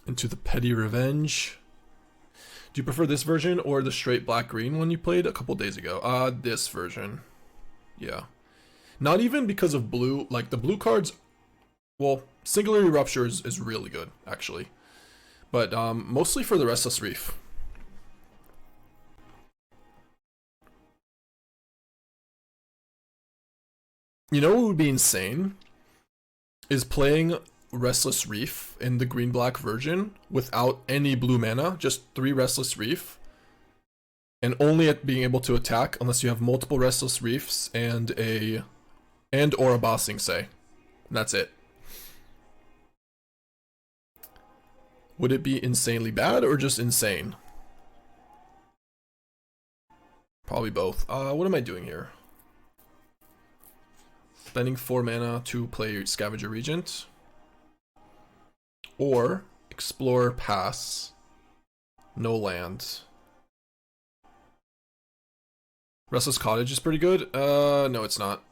Into the Petty Revenge. Do you prefer this version or the straight black-green one you played a couple days ago? This version. Yeah. Not even because of blue. Like, the blue cards... Well, Singularity Rupture is really good, actually. But mostly for the Restless Reef. You know what would be insane? Is playing Restless Reef in the green-black version without any blue mana, just 3 Restless Reef, and only at being able to attack unless you have multiple Restless Reefs and or a Bossing Say. And that's it. Would it be insanely bad or just insane? Probably both. What am I doing here? Spending 4 mana to play Scavenger Regent. Or Explorer Pass. No land. Restless Cottage is pretty good. No, it's not.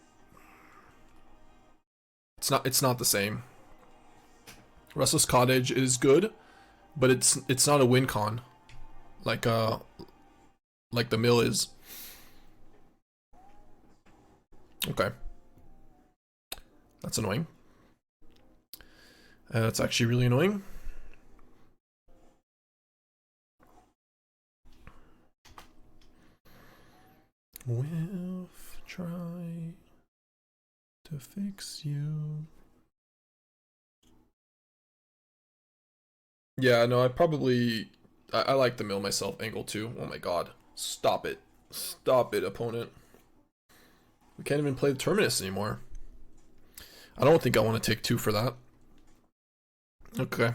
It's not the same. Restless Cottage is good, but it's not a win con. Like the mill is. Okay. That's annoying. That's actually really annoying. We'll try to fix you. Yeah, no, I like the mill myself. Angle 2. Oh my god. Stop it. Stop it, opponent. We can't even play the Terminus anymore. I don't think I want to take 2 for that. Okay.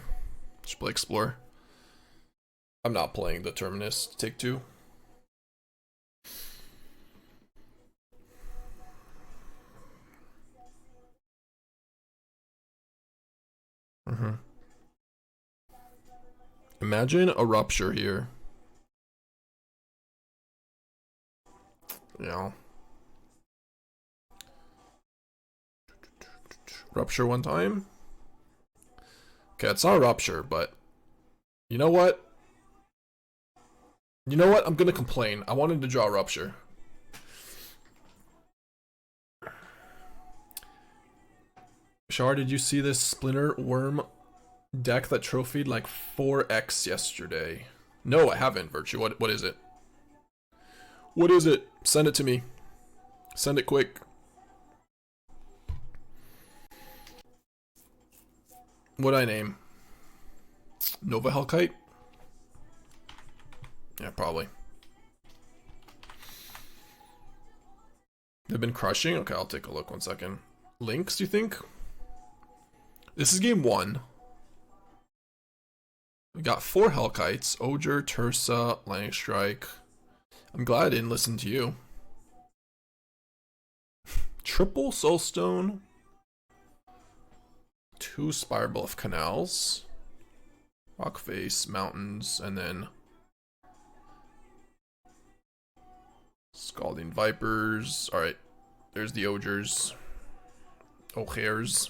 Just play Explorer. I'm not playing the Terminus to take 2. Imagine a Rupture here. Yeah. Rupture one time. Okay, it's not a Rupture, but you know what? You know what? I'm gonna complain. I wanted to draw a Rupture. Shar, did you see this Splinter Worm deck that trophied like 4x yesterday? No, I haven't, Virtue. What is it? What is it? Send it to me. Send it quick. What'd I name? Nova Hellkite? Yeah, probably. They've been crushing? Okay, I'll take a look 1 second. Links, you think? This is game 1. We got 4 Hellkites. Oger, Tursa, Lightning Strike. I'm glad I didn't listen to you. Triple Soulstone. 2 Spire Bluff Canals. Rock Face, Mountains, and then Scalding Vipers. Alright, there's the Ogers. O'Hares.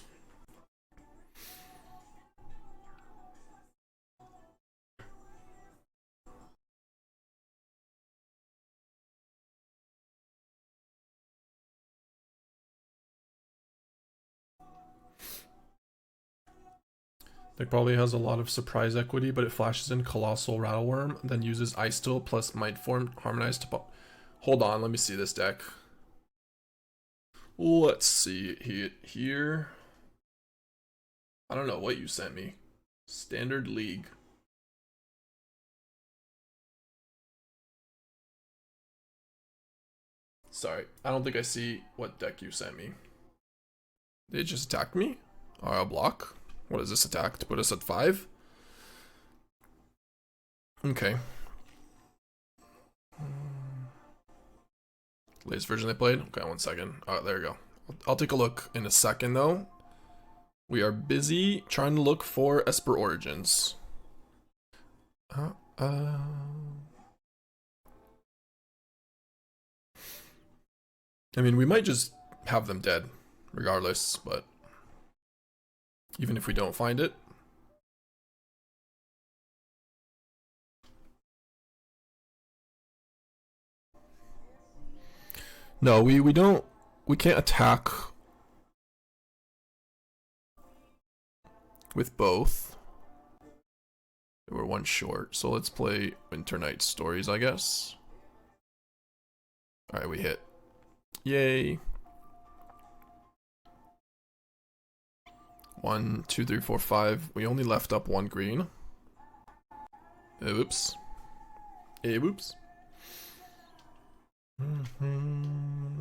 Deck probably has a lot of surprise equity, but it flashes in Colossal Rattleworm, then uses Icetill plus Might Form Harmonized to... Hold on, let me see this deck. Let's see it here. I don't know what you sent me. Standard League. Sorry, I don't think I see what deck you sent me. They just attacked me? I'll block. What is this attack? To put us at 5? Okay. Latest version they played? Okay, 1 second. There you go. I'll take a look in a second though. We are busy trying to look for Esper Origins. I mean, we might just have them dead regardless, but even if we don't find it. No, we can't attack with both. We're 1 short, so let's play Winternight Stories, I guess. Alright, we hit. Yay. 1, 2, 3, 4, 5. We only left up 1 green. Oops. Oops.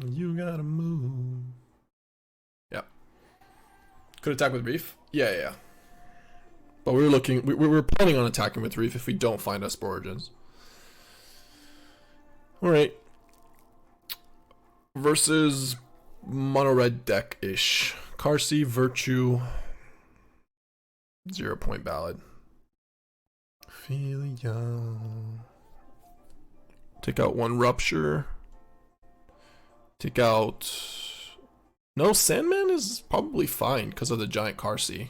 You gotta move. Yeah. Could attack with Reef? Yeah. But we were looking. We were planning on attacking with Reef if we don't find Esper Origins. Alright. Versus mono red deck ish. Qarsi, Virtue. 0 point Ballad. Feel young. Take out 1 Rupture. Take out... No, Sandman is probably fine because of the giant Qarsi.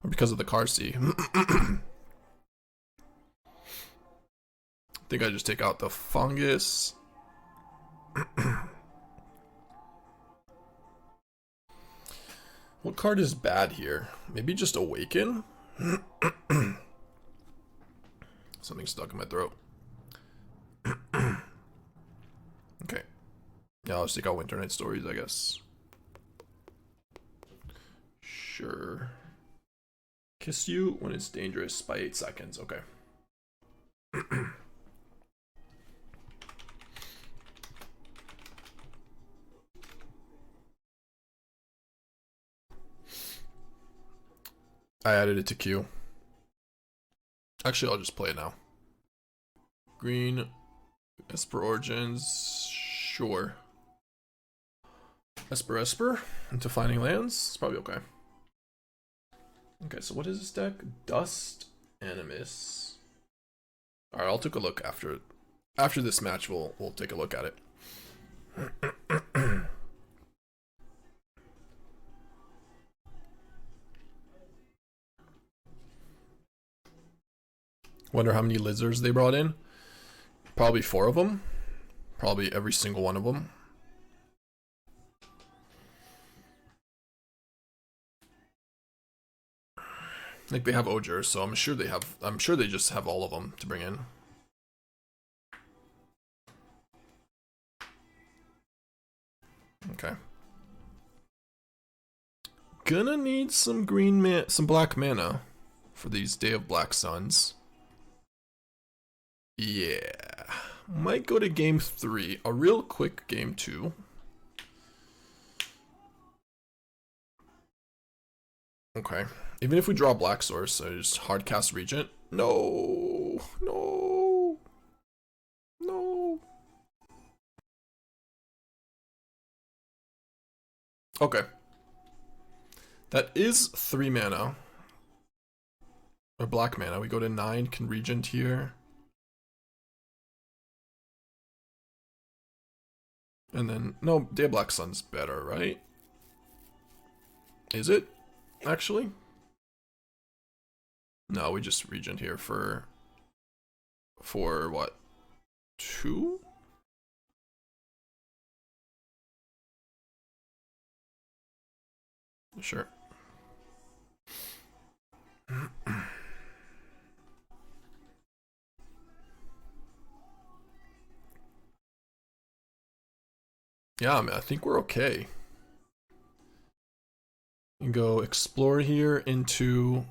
Or because of the Qarsi. I think I just take out the Fungus. What card is bad here? Maybe just Awaken? Something stuck in my throat. Okay. Yeah, I'll just take out Winternight Stories, I guess. Sure. Kiss you when it's dangerous by 8 seconds. Okay. I added it to queue. Actually, I'll just play it now. Green, Esper Origins, sure. Esper, into Finding Lands, it's probably okay. Okay, so what is this deck? Dust Animus. Alright, I'll take a look after this match. We'll take a look at it. Wonder how many lizards they brought in. Probably 4 of them. Probably every single one of them. Like they have Ogre, so I'm sure they just have all of them to bring in. Okay. Gonna need some black mana for these Day of Black Suns. Yeah. Might go to game 3. A real quick game 2. Okay. Even if we draw Black Source, so just hardcast Regent. No. Okay. That is 3 mana. Or black mana. We go to 9, can Regent here. And then, no, Day of Black Sun's better, right? Is it? Actually? No, we just Regent here for what? 2? Sure. Yeah, I think we're okay. You can go explore here into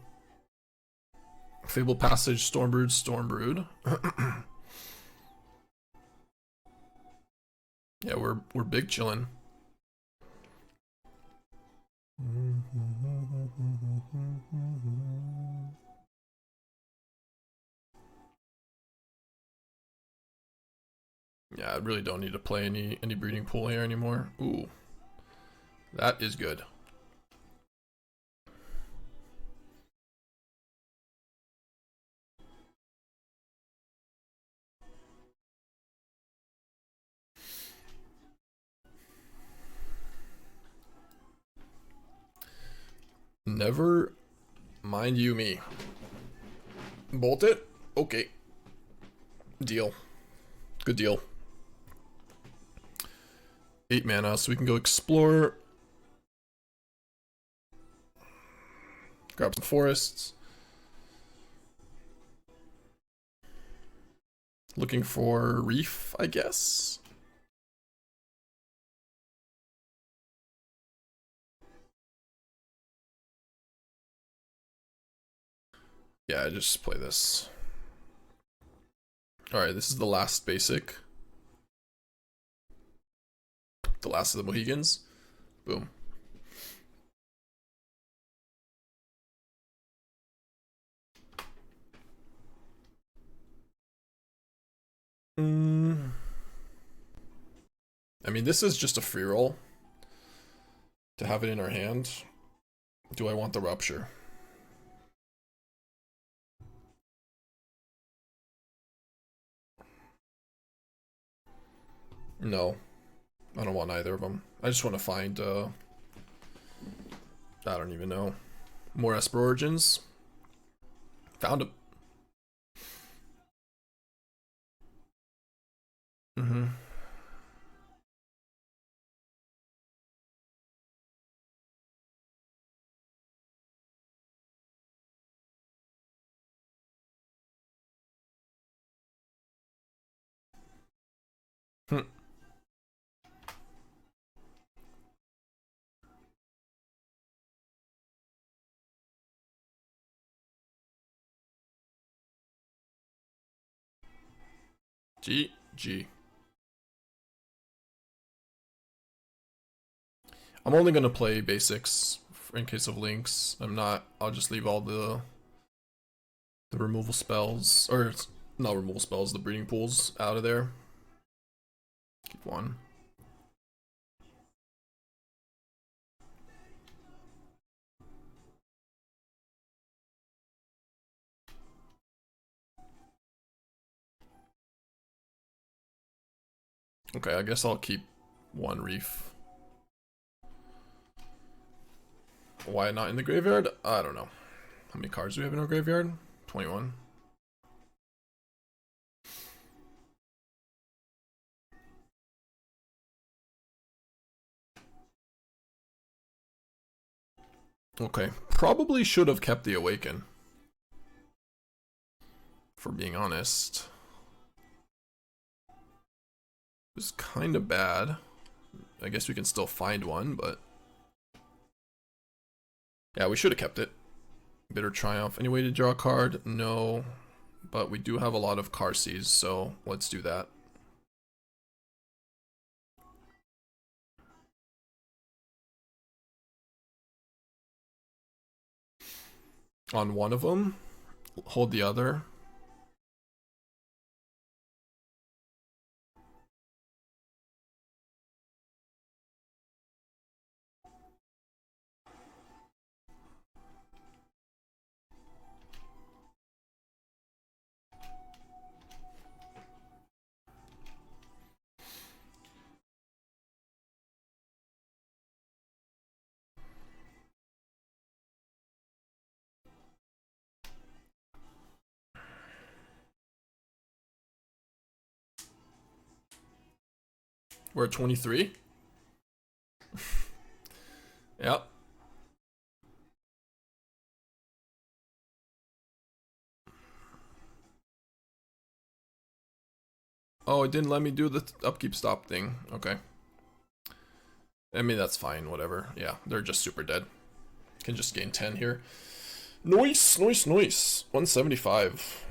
Fabled Passage, Stormbrood. Yeah, we're big chillin'. Yeah, I really don't need to play any breeding pool here anymore. Ooh. That is good. Never mind you me. Bolt it? Okay. Deal. Good deal. 8 mana, so we can go explore. Grab some forests. Looking for reef, I guess. Yeah, just play this. Alright, this is the last basic. The last of the Mohegans. Boom. I mean, this is just a free roll. To have it in our hand. Do I want the Rupture? No. I don't want either of them. I just want to find, I don't even know. More Esper Origins. Found him. GG. I'm only gonna play basics in case of links. I'll just leave all the removal spells, or not removal spells, the breeding pools out of there. Keep one. Okay, I guess I'll keep one reef. Why not in the graveyard? I don't know. How many cards do we have in our graveyard? 21. Okay, probably should have kept the Awaken. For being honest. It was kind of bad. I guess we can still find one, but... yeah, we should have kept it. Bitter Triumph. Any way to draw a card? No. But we do have a lot of Qarsis, so let's do that. On one of them, hold the other. We're at 23. Yep. Oh, it didn't let me do the upkeep stop thing. Okay. I mean, that's fine, whatever. Yeah, they're just super dead. Can just gain 10 here. Nice, nice, nice. 175.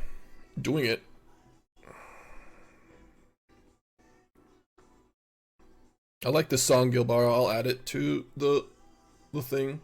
Doing it. I like this song, Gilbara. I'll add it to the thing.